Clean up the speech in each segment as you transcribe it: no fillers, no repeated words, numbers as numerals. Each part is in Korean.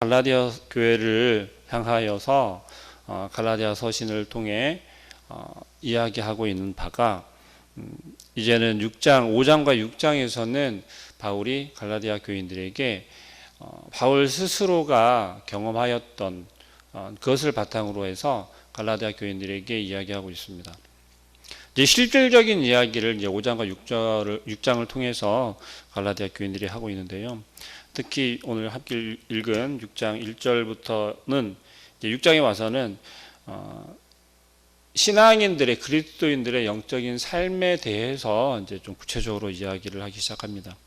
갈라디아 교회를 향하여서 갈라디아 서신을 통해 이야기하고 있는 바가 이제는 5장과 6장에서는 바울이 갈라디아 교인들에게 바울 스스로가 경험하였던 그것을 바탕으로 해서 갈라디아 교인들에게 이야기하고 있습니다. 이제 실질적인 이야기를 이제 5장과 6장을 통해서 갈라디아 교인들이 하고 있는데요. 특히 오늘 함께 읽은 6장 1절부터는 이제 6장에 와서는 신앙인들의 그리스도인들의 영적인 삶에 대해서 이제 좀 구체적으로 이야기를 하기 시작합니다.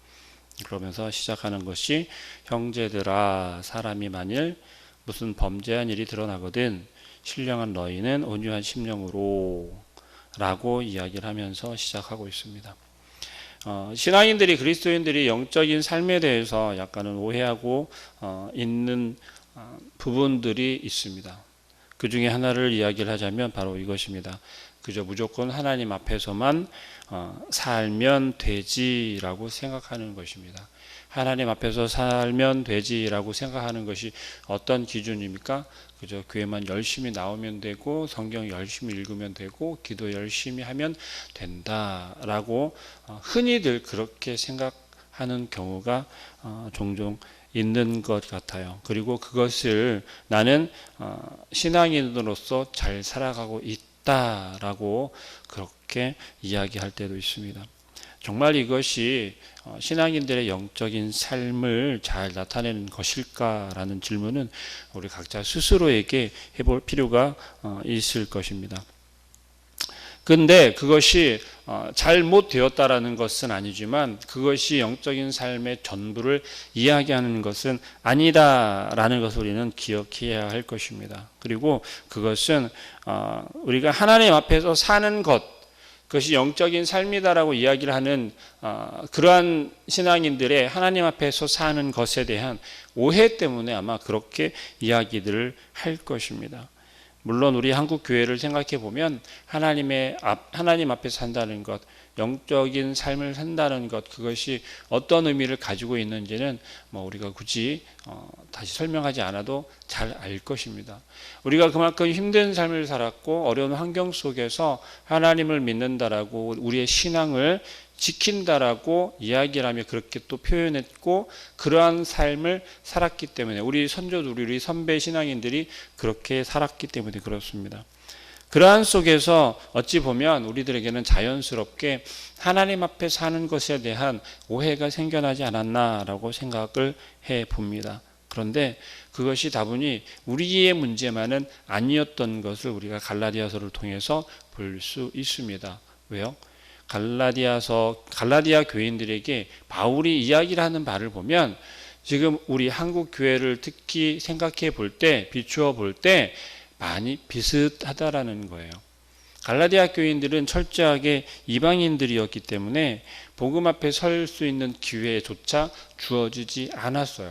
그러면서 시작하는 것이 형제들아 사람이 만일 무슨 범죄한 일이 드러나거든 신령한 너희는 온유한 심령으로 라고 이야기를 하면서 시작하고 있습니다. 신앙인들이 그리스도인들이 영적인 삶에 대해서 약간은 오해하고 있는 부분들이 있습니다. 그 중에 하나를 이야기를 하자면 바로 이것입니다. 그저 무조건 하나님 앞에서만 살면 되지라고 생각하는 것입니다. 하나님 앞에서 살면 되지라고 생각하는 것이 어떤 기준입니까? 그저 교회만 열심히 나오면 되고 성경 열심히 읽으면 되고 기도 열심히 하면 된다라고 흔히들 그렇게 생각하는 경우가 종종 있는 것 같아요. 그리고 그것을 나는 신앙인으로서 잘 살아가고 있다라고 그렇게 이야기할 때도 있습니다. 정말 이것이 신앙인들의 영적인 삶을 잘 나타내는 것일까라는 질문은 우리 각자 스스로에게 해볼 필요가 있을 것입니다. 그런데 그것이 잘못되었다라는 것은 아니지만 그것이 영적인 삶의 전부를 이야기하는 것은 아니다라는 것을 우리는 기억해야 할 것입니다. 그리고 그것은 우리가 하나님 앞에서 사는 것, 그것이 영적인 삶이다라고 이야기를 하는 그러한 신앙인들의 하나님 앞에서 사는 것에 대한 오해 때문에 아마 그렇게 이야기들을 할 것입니다. 물론 우리 한국 교회를 생각해 보면 하나님 앞에 산다는 것, 영적인 삶을 산다는 것, 그것이 어떤 의미를 가지고 있는지는 우리가 굳이 다시 설명하지 않아도 잘 알 것입니다. 우리가 그만큼 힘든 삶을 살았고 어려운 환경 속에서 하나님을 믿는다라고 우리의 신앙을 지킨다라고 이야기를 하며 그렇게 또 표현했고 그러한 삶을 살았기 때문에 우리 선조들, 우리 선배 신앙인들이 그렇게 살았기 때문에 그렇습니다. 그러한 속에서 어찌 보면 우리들에게는 자연스럽게 하나님 앞에 사는 것에 대한 오해가 생겨나지 않았나라고 생각을 해봅니다. 그런데 그것이 다분히 우리의 문제만은 아니었던 것을 우리가 갈라디아서를 통해서 볼 수 있습니다. 왜요? 갈라디아 교인들에게 바울이 이야기를 하는 바를 보면 지금 우리 한국 교회를 특히 생각해 볼 때, 비추어 볼 때 많이 비슷하다라는 거예요. 갈라디아 교인들은 철저하게 이방인들이었기 때문에 복음 앞에 설 수 있는 기회조차 주어지지 않았어요.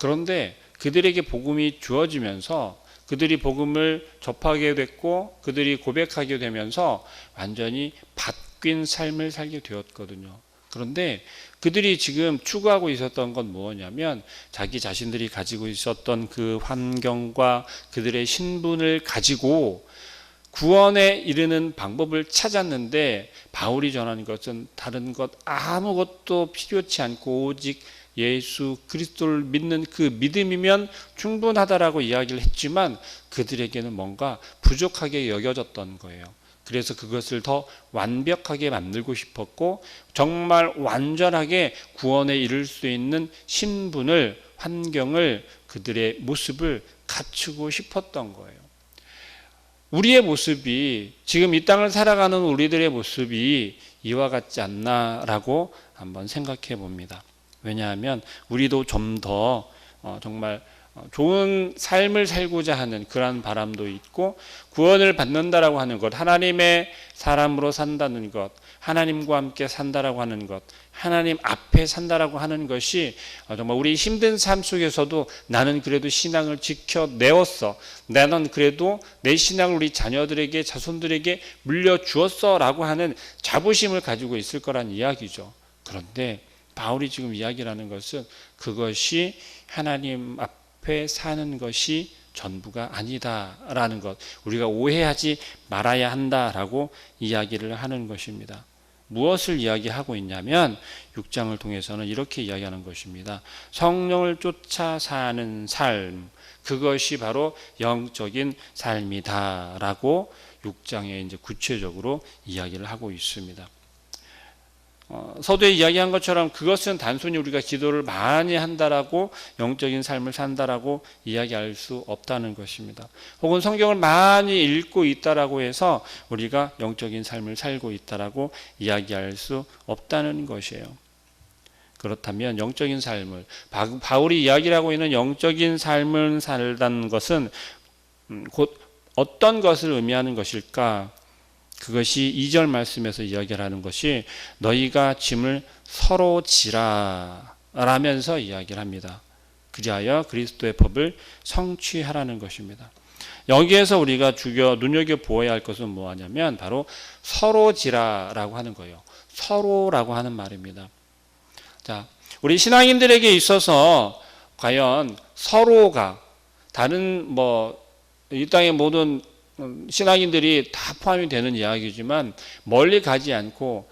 그런데 그들에게 복음이 주어지면서 그들이 복음을 접하게 됐고 그들이 고백하게 되면서 완전히 바뀐 삶을 살게 되었거든요. 그런데 그들이 지금 추구하고 있었던 건 뭐냐면 자기 자신들이 가지고 있었던 그 환경과 그들의 신분을 가지고 구원에 이르는 방법을 찾았는데 바울이 전하는 것은 다른 것 아무것도 필요치 않고 오직 예수 그리스도를 믿는 그 믿음이면 충분하다라고 이야기를 했지만 그들에게는 뭔가 부족하게 여겨졌던 거예요. 그래서 그것을 더 완벽하게 만들고 싶었고 정말 완전하게 구원에 이를 수 있는 신분을, 환경을, 그들의 모습을 갖추고 싶었던 거예요. 우리의 모습이 지금 이 땅을 살아가는 우리들의 모습이 이와 같지 않나라고 한번 생각해 봅니다. 왜냐하면 우리도 좀 더 정말 좋은 삶을 살고자 하는 그러한 바람도 있고 구원을 받는다라고 하는 것, 하나님의 사람으로 산다는 것, 하나님과 함께 산다라고 하는 것, 하나님 앞에 산다라고 하는 것이 정말 우리 힘든 삶 속에서도 나는 그래도 신앙을 지켜내었어. 나는 그래도 내 신앙을 우리 자녀들에게, 자손들에게 물려주었어 라고 하는 자부심을 가지고 있을 거란 이야기죠. 그런데 바울이 지금 이야기를 하는 것은 그것이 하나님 앞 앞에 사는 것이 전부가 아니다라는 것, 우리가 오해하지 말아야 한다라고 이야기를 하는 것입니다. 무엇을 이야기하고 있냐면 6장을 통해서는 이렇게 이야기하는 것입니다. 성령을 쫓아 사는 삶, 그것이 바로 영적인 삶이다라고 6장에 이제 구체적으로 이야기를 하고 있습니다. 서두에 이야기한 것처럼 그것은 단순히 우리가 기도를 많이 한다라고 영적인 삶을 산다라고 이야기할 수 없다는 것입니다. 혹은 성경을 많이 읽고 있다라고 해서 우리가 영적인 삶을 살고 있다라고 이야기할 수 없다는 것이에요. 그렇다면 영적인 삶을, 바울이 이야기를 하고 있는 영적인 삶을 살다는 것은 곧 어떤 것을 의미하는 것일까? 그것이 2절 말씀에서 이야기를 하는 것이 너희가 짐을 서로 지라 라면서 이야기를 합니다. 그리하여 그리스도의 법을 성취하라는 것입니다. 여기에서 우리가 눈여겨보아야 할 것은 뭐하냐면 바로 서로 지라라고 하는 거예요. 서로라고 하는 말입니다. 자, 우리 신앙인들에게 있어서 과연 서로가 다른 이 땅의 모든 신앙인들이 다 포함이 되는 이야기지만 멀리 가지 않고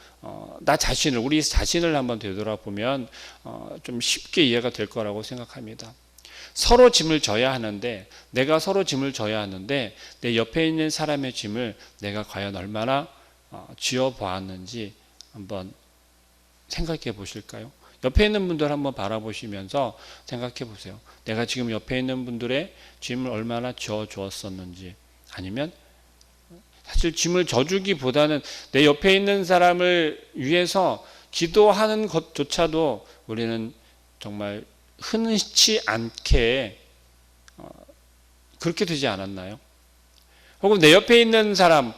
우리 자신을 한번 되돌아보면 좀 쉽게 이해가 될 거라고 생각합니다. 서로 짐을 져야 하는데 내가 서로 짐을 져야 하는데 내 옆에 있는 사람의 짐을 내가 과연 얼마나 지어 보았는지 한번 생각해 보실까요? 옆에 있는 분들 한번 바라보시면서 생각해 보세요. 내가 지금 옆에 있는 분들의 짐을 얼마나 지어 주었었는지, 아니면 사실 짐을 져주기보다는 내 옆에 있는 사람을 위해서 기도하는 것조차도 우리는 정말 흔치 않게 그렇게 되지 않았나요? 혹은 내 옆에 있는 사람,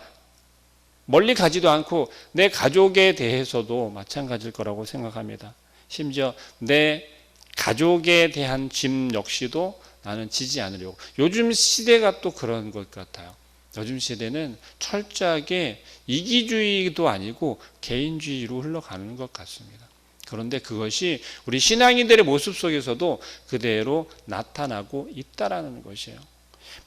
멀리 가지도 않고 내 가족에 대해서도 마찬가지일 거라고 생각합니다. 심지어 내 가족에 대한 짐 역시도 나는 지지 않으려고. 요즘 시대가 또 그런 것 같아요. 요즘 시대는 철저하게 이기주의도 아니고 개인주의로 흘러가는 것 같습니다. 그런데 그것이 우리 신앙인들의 모습 속에서도 그대로 나타나고 있다라는 것이에요.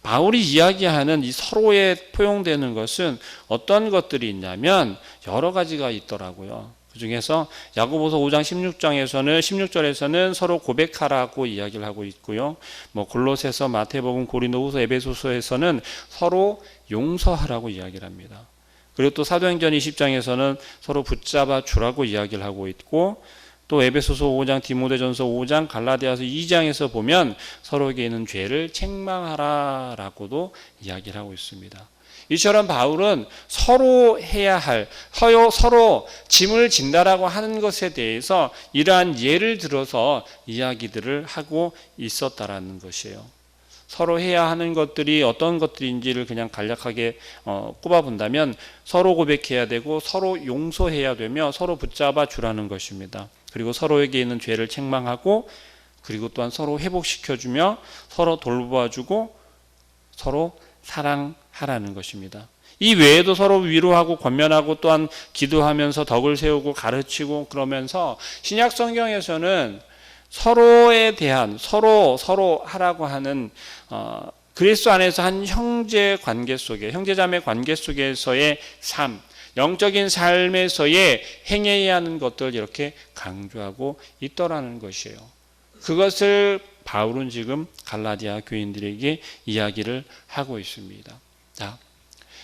바울이 이야기하는 이 서로에 포용되는 것은 어떤 것들이 있냐면 여러 가지가 있더라고요. 그 중에서 야고보서 5장 16절에서는 서로 고백하라고 이야기를 하고 있고요. 골로새서, 마태복음, 고린도후서, 에베소서에서는 서로 용서하라고 이야기를 합니다. 그리고 또 사도행전 20장에서는 서로 붙잡아 주라고 이야기를 하고 있고, 또 에베소서 5장, 디모데전서 5장, 갈라디아서 2장에서 보면 서로에게 있는 죄를 책망하라라고도 이야기를 하고 있습니다. 이처럼 바울은 서로 해야 할, 서로 짐을 진다라고 하는 것에 대해서 이러한 예를 들어서 이야기들을 하고 있었다라는 것이에요. 서로 해야 하는 것들이 어떤 것들인지를 그냥 간략하게 꼽아본다면 서로 고백해야 되고 서로 용서해야 되며 서로 붙잡아 주라는 것입니다. 그리고 서로에게 있는 죄를 책망하고, 그리고 또한 서로 회복시켜주며 서로 돌봐주고 서로 사랑하라는 것입니다. 이 외에도 서로 위로하고 권면하고 또한 기도하면서 덕을 세우고 가르치고, 그러면서 신약 성경에서는 서로에 대한 서로 하라고 하는 그리스도 안에서 한 형제 관계 속에, 형제자매 관계 속에서의 삶, 영적인 삶에서의 행해야 하는 것들 이렇게 강조하고 있더라는 것이에요. 그것을 바울은 지금 갈라디아 교인들에게 이야기를 하고 있습니다. 자,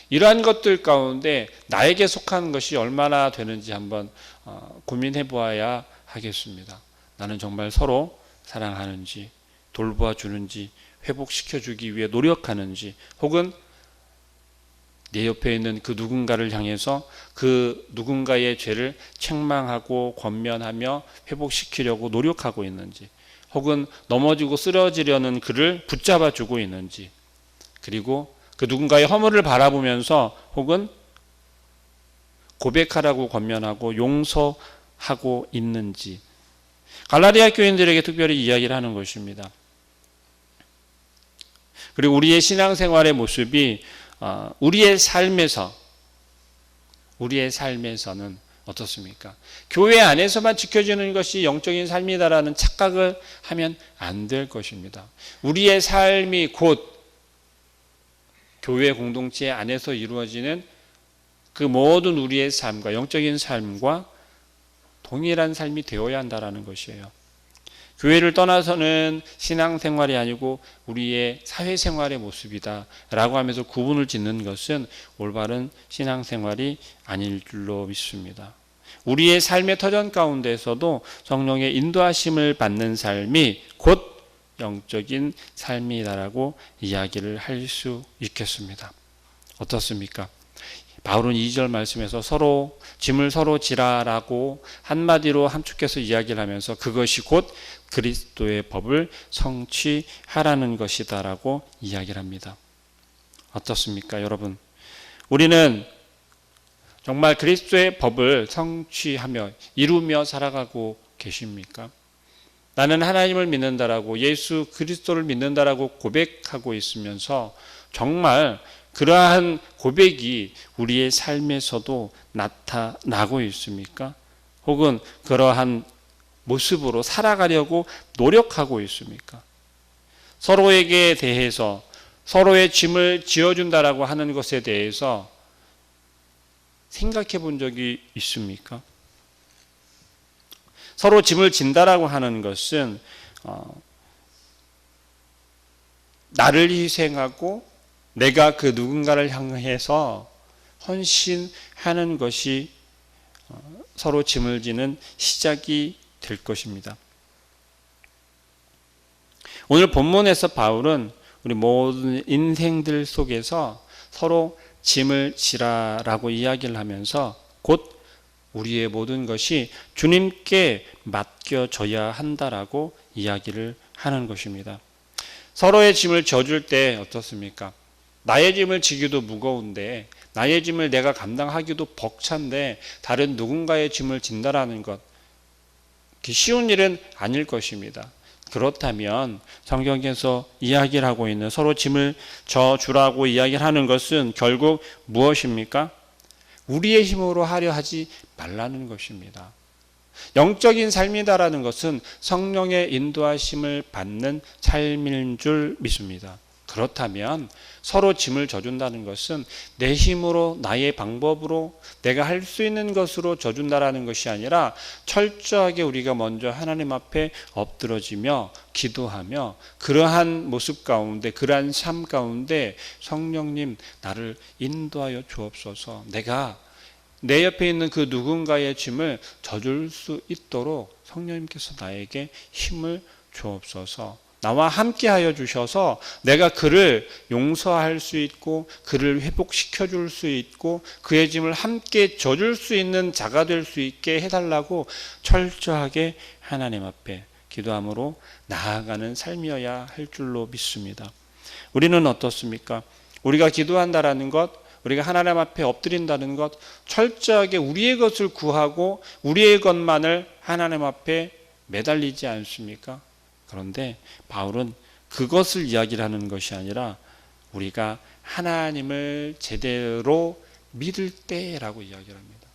이러한 것들 가운데 나에게 속한 것이 얼마나 되는지 한번 고민해 보아야 하겠습니다. 나는 정말 서로 사랑하는지, 돌보아 주는지, 회복시켜 주기 위해 노력하는지, 혹은 내 옆에 있는 그 누군가를 향해서 그 누군가의 죄를 책망하고 권면하며 회복시키려고 노력하고 있는지, 혹은 넘어지고 쓰러지려는 그를 붙잡아 주고 있는지, 그리고 그 누군가의 허물을 바라보면서 혹은 고백하라고 권면하고 용서하고 있는지, 갈라디아 교인들에게 특별히 이야기를 하는 것입니다. 그리고 우리의 신앙생활의 모습이 우리의 삶에서는 어떻습니까? 교회 안에서만 지켜지는 것이 영적인 삶이다라는 착각을 하면 안 될 것입니다. 우리의 삶이 곧 교회 공동체 안에서 이루어지는 그 모든 우리의 삶과 영적인 삶과 동일한 삶이 되어야 한다는 것이에요. 교회를 떠나서는 신앙생활이 아니고 우리의 사회생활의 모습이다 라고 하면서 구분을 짓는 것은 올바른 신앙생활이 아닐 줄로 믿습니다. 우리의 삶의 터전 가운데서도 성령의 인도하심을 받는 삶이 곧 영적인 삶이다라고 이야기를 할 수 있겠습니다. 어떻습니까? 바울은 2절 말씀에서 서로 짐을 서로 지라라고 한마디로 함축해서 이야기를 하면서 그것이 곧 그리스도의 법을 성취하라는 것이다라고 이야기를 합니다. 어떻습니까, 여러분? 우리는 정말 그리스도의 법을 성취하며 이루며 살아가고 계십니까? 나는 하나님을 믿는다라고 예수 그리스도를 믿는다라고 고백하고 있으면서 정말 그러한 고백이 우리의 삶에서도 나타나고 있습니까? 혹은 그러한 모습으로 살아가려고 노력하고 있습니까? 서로에게 대해서 서로의 짐을 지어준다라고 하는 것에 대해서 생각해 본 적이 있습니까? 서로 짐을 진다라고 하는 것은 나를 희생하고 내가 그 누군가를 향해서 헌신하는 것이 서로 짐을 지는 시작이 될 것입니다. 오늘 본문에서 바울은 우리 모든 인생들 속에서 서로 짐을 지라라고 이야기를 하면서 곧 우리의 모든 것이 주님께 맡겨져야 한다라고 이야기를 하는 것입니다. 서로의 짐을 져줄 때 어떻습니까? 나의 짐을 지기도 무거운데 나의 짐을 내가 감당하기도 벅찬데 다른 누군가의 짐을 진다라는 것, 쉬운 일은 아닐 것입니다. 그렇다면 성경에서 이야기를 하고 있는 서로 짐을 져주라고 이야기를 하는 것은 결국 무엇입니까? 우리의 힘으로 하려 하지 말라는 것입니다. 영적인 삶이다라는 것은 성령의 인도하심을 받는 삶인 줄 믿습니다. 그렇다면 서로 짐을 져준다는 것은 내 힘으로 나의 방법으로 내가 할 수 있는 것으로 져준다라는 것이 아니라 철저하게 우리가 먼저 하나님 앞에 엎드러지며 기도하며 그러한 모습 가운데 그러한 삶 가운데 성령님 나를 인도하여 주옵소서, 내가 내 옆에 있는 그 누군가의 짐을 져줄 수 있도록 성령님께서 나에게 힘을 주옵소서, 나와 함께 하여 주셔서 내가 그를 용서할 수 있고 그를 회복시켜 줄 수 있고 그의 짐을 함께 져줄 수 있는 자가 될 수 있게 해달라고 철저하게 하나님 앞에 기도함으로 나아가는 삶이어야 할 줄로 믿습니다. 우리는 어떻습니까? 우리가 기도한다라는 것, 우리가 하나님 앞에 엎드린다는 것, 철저하게 우리의 것을 구하고 우리의 것만을 하나님 앞에 매달리지 않습니까? 그런데 바울은 그것을 이야기를 하는 것이 아니라 우리가 하나님을 제대로 믿을 때라고 이야기를 합니다.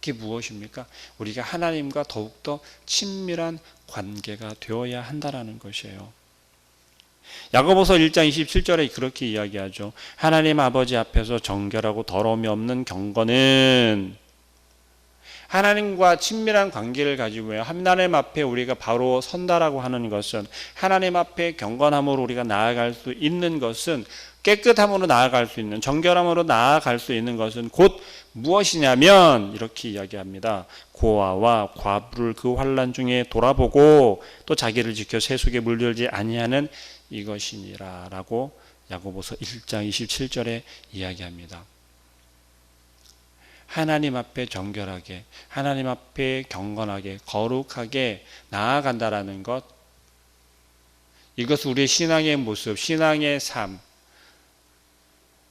그게 무엇입니까? 우리가 하나님과 더욱더 친밀한 관계가 되어야 한다는 것이에요. 야고보서 1장 27절에 그렇게 이야기하죠. 하나님 아버지 앞에서 정결하고 더러움이 없는 경건은, 하나님과 친밀한 관계를 가지고 하나님 앞에 우리가 바로 선다라고 하는 것은, 하나님 앞에 경건함으로 우리가 나아갈 수 있는 것은, 깨끗함으로 나아갈 수 있는, 정결함으로 나아갈 수 있는 것은 곧 무엇이냐면 이렇게 이야기합니다. 고아와 과부를 그 환난 중에 돌아보고 또 자기를 지켜 세속에 물들지 아니하는 이것이니라 라고 야고보서 1장 27절에 이야기합니다. 하나님 앞에 정결하게, 하나님 앞에 경건하게, 거룩하게 나아간다라는 것, 이것은 우리의 신앙의 모습, 신앙의 삶,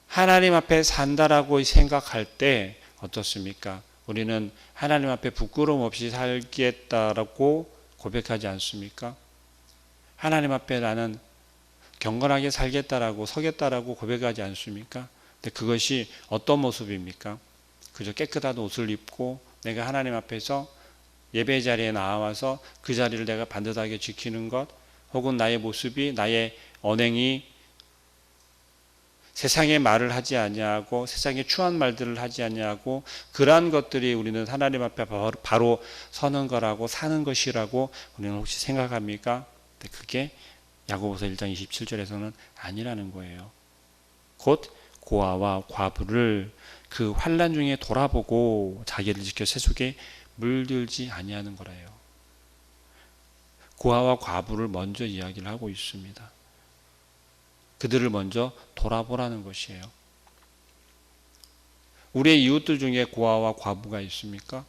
하나님 앞에 산다라고 생각할 때 어떻습니까? 우리는 하나님 앞에 부끄러움 없이 살겠다라고 고백하지 않습니까? 하나님 앞에 나는 경건하게 살겠다라고 서겠다라고 고백하지 않습니까? 근데 그것이 어떤 모습입니까? 그저 깨끗한 옷을 입고 내가 하나님 앞에서 예배 자리에 나와서 그 자리를 내가 반듯하게 지키는 것, 혹은 나의 모습이, 나의 언행이 세상의 말을 하지 아니하고 세상의 추한 말들을 하지 아니하고 그러한 것들이 우리는 하나님 앞에 바로 서는 거라고 사는 것이라고 우리는 혹시 생각합니까? 그게 야고보서 1장 27절에서는 아니라는 거예요. 곧 고아와 과부를 그 환난 중에 돌아보고 자기를 지켜 세속에 물들지 아니하는 거라요. 고아와 과부를 먼저 이야기를 하고 있습니다. 그들을 먼저 돌아보라는 것이에요. 우리의 이웃들 중에 고아와 과부가 있습니까?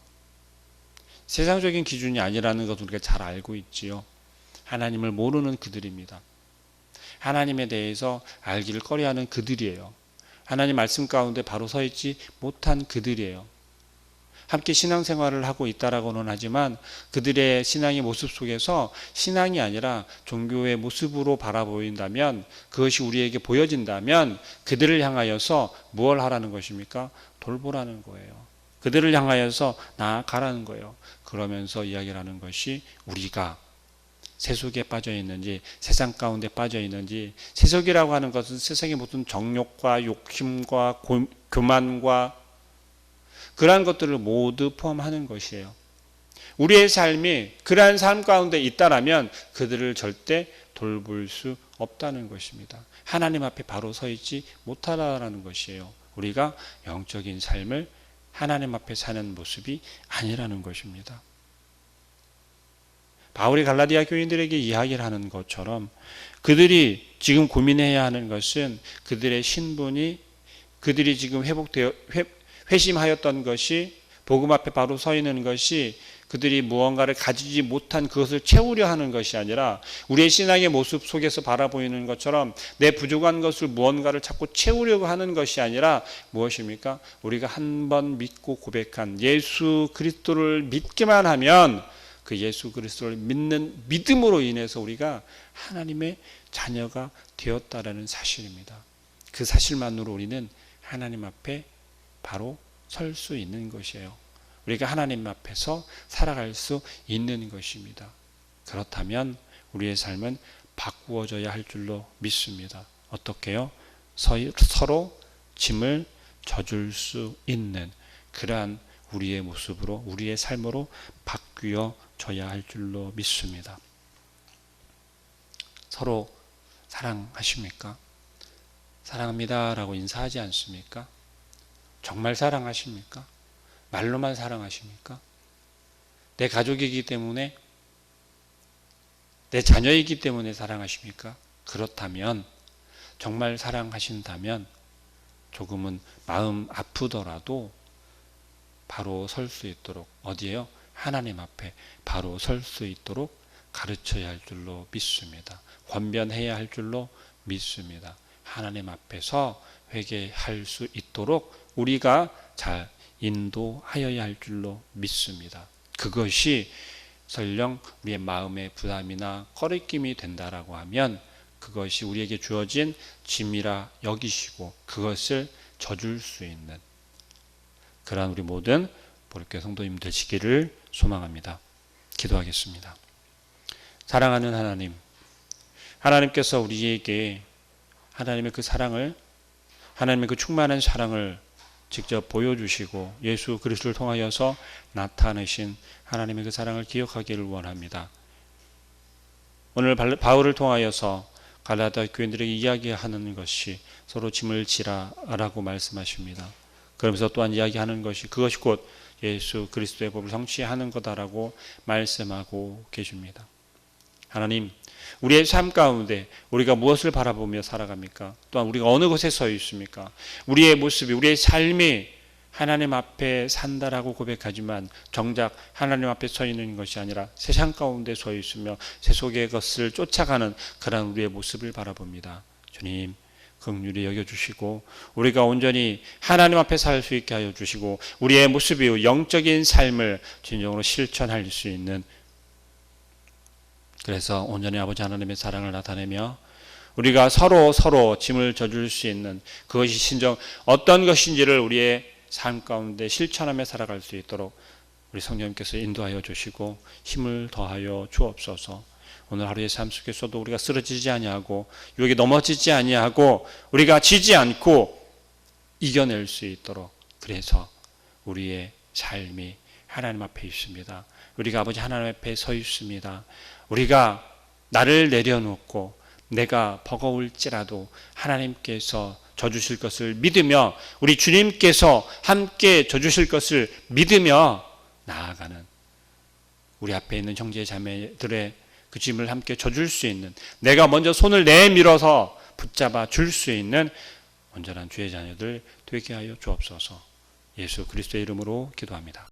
세상적인 기준이 아니라는 것을 우리가 잘 알고 있지요. 하나님을 모르는 그들입니다. 하나님에 대해서 알기를 꺼려하는 그들이에요. 하나님 말씀 가운데 바로 서 있지 못한 그들이에요. 함께 신앙생활을 하고 있다라고는 하지만 그들의 신앙의 모습 속에서 신앙이 아니라 종교의 모습으로 바라보인다면, 그것이 우리에게 보여진다면 그들을 향하여서 무엇을 하라는 것입니까? 돌보라는 거예요. 그들을 향하여서 나아가라는 거예요. 그러면서 이야기를 하는 것이 우리가 세속에 빠져 있는지, 세상 가운데 빠져 있는지. 세속이라고 하는 것은 세상의 모든 정욕과 욕심과 교만과 그러한 것들을 모두 포함하는 것이에요. 우리의 삶이 그러한 삶 가운데 있다라면 그들을 절대 돌볼 수 없다는 것입니다. 하나님 앞에 바로 서 있지 못하다라는 것이에요. 우리가 영적인 삶을 하나님 앞에 사는 모습이 아니라는 것입니다. 바울이 갈라디아 교인들에게 이야기를 하는 것처럼 그들이 지금 고민해야 하는 것은 그들의 신분이, 그들이 지금 회심하였던 것이, 복음 앞에 바로 서 있는 것이 그들이 무언가를 가지지 못한 그것을 채우려 하는 것이 아니라, 우리의 신앙의 모습 속에서 바라보이는 것처럼 내 부족한 것을 무언가를 자꾸 채우려고 하는 것이 아니라 무엇입니까? 우리가 한 번 믿고 고백한 예수 그리스도를 믿기만 하면 그 예수 그리스도를 믿는 믿음으로 인해서 우리가 하나님의 자녀가 되었다라는 사실입니다. 그 사실만으로 우리는 하나님 앞에 바로 설 수 있는 것이에요. 우리가 하나님 앞에서 살아갈 수 있는 것입니다. 그렇다면 우리의 삶은 바꾸어져야 할 줄로 믿습니다. 어떻게요? 서로 짐을 져줄 수 있는 그러한 우리의 모습으로, 우리의 삶으로 바뀌어져야 할 줄로 믿습니다. 서로 사랑하십니까? 사랑합니다 라고 인사하지 않습니까? 정말 사랑하십니까? 말로만 사랑하십니까? 내 가족이기 때문에, 내 자녀이기 때문에 사랑하십니까? 그렇다면, 정말 사랑하신다면 조금은 마음 아프더라도 바로 설 수 있도록, 어디에요? 하나님 앞에 바로 설 수 있도록 가르쳐야 할 줄로 믿습니다. 권변해야 할 줄로 믿습니다. 하나님 앞에서 회개할 수 있도록 우리가 잘 인도하여야 할 줄로 믿습니다. 그것이 설령 우리의 마음의 부담이나 꺼리낌이 된다라고 하면 그것이 우리에게 주어진 짐이라 여기시고 그것을 져줄 수 있는 그러한 우리 모든 보릿교회 성도님 되시기를 소망합니다. 기도하겠습니다. 사랑하는 하나님, 하나님께서 우리에게 하나님의 그 사랑을, 하나님의 그 충만한 사랑을 직접 보여주시고 예수 그리스도를 통하여서 나타내신 하나님의 그 사랑을 기억하기를 원합니다. 오늘 바울을 통하여서 갈라디아 교인들에게 이야기하는 것이 서로 짐을 지라라고 말씀하십니다. 그러면서 또한 이야기하는 것이 그것이 곧 예수 그리스도의 법을 성취하는 거다라고 말씀하고 계십니다. 하나님, 우리의 삶 가운데 우리가 무엇을 바라보며 살아갑니까? 또한 우리가 어느 곳에 서 있습니까? 우리의 모습이, 우리의 삶이 하나님 앞에 산다라고 고백하지만 정작 하나님 앞에 서 있는 것이 아니라 세상 가운데 서 있으며 세속의 것을 쫓아가는 그런 우리의 모습을 바라봅니다. 주님, 긍휼히 여겨주시고 우리가 온전히 하나님 앞에 살 수 있게 하여 주시고 우리의 모습이 영적인 삶을 진정으로 실천할 수 있는, 그래서 온전히 아버지 하나님의 사랑을 나타내며 우리가 서로 짐을 져줄 수 있는 그것이 진정 어떤 것인지를 우리의 삶 가운데 실천하며 살아갈 수 있도록 우리 성령님께서 인도하여 주시고 힘을 더하여 주옵소서. 오늘 하루의 삶 속에서도 우리가 쓰러지지 아니하고 유혹에 넘어지지 아니하고 우리가 지지 않고 이겨낼 수 있도록, 그래서 우리의 삶이 하나님 앞에 있습니다. 우리가 아버지 하나님 앞에 서 있습니다. 우리가 나를 내려놓고 내가 버거울지라도 하나님께서 져주실 것을 믿으며, 우리 주님께서 함께 져주실 것을 믿으며 나아가는, 우리 앞에 있는 형제 자매들의 그 짐을 함께 져줄 수 있는, 내가 먼저 손을 내밀어서 붙잡아 줄 수 있는 온전한 주의 자녀들 되게 하여 주옵소서. 예수 그리스도의 이름으로 기도합니다.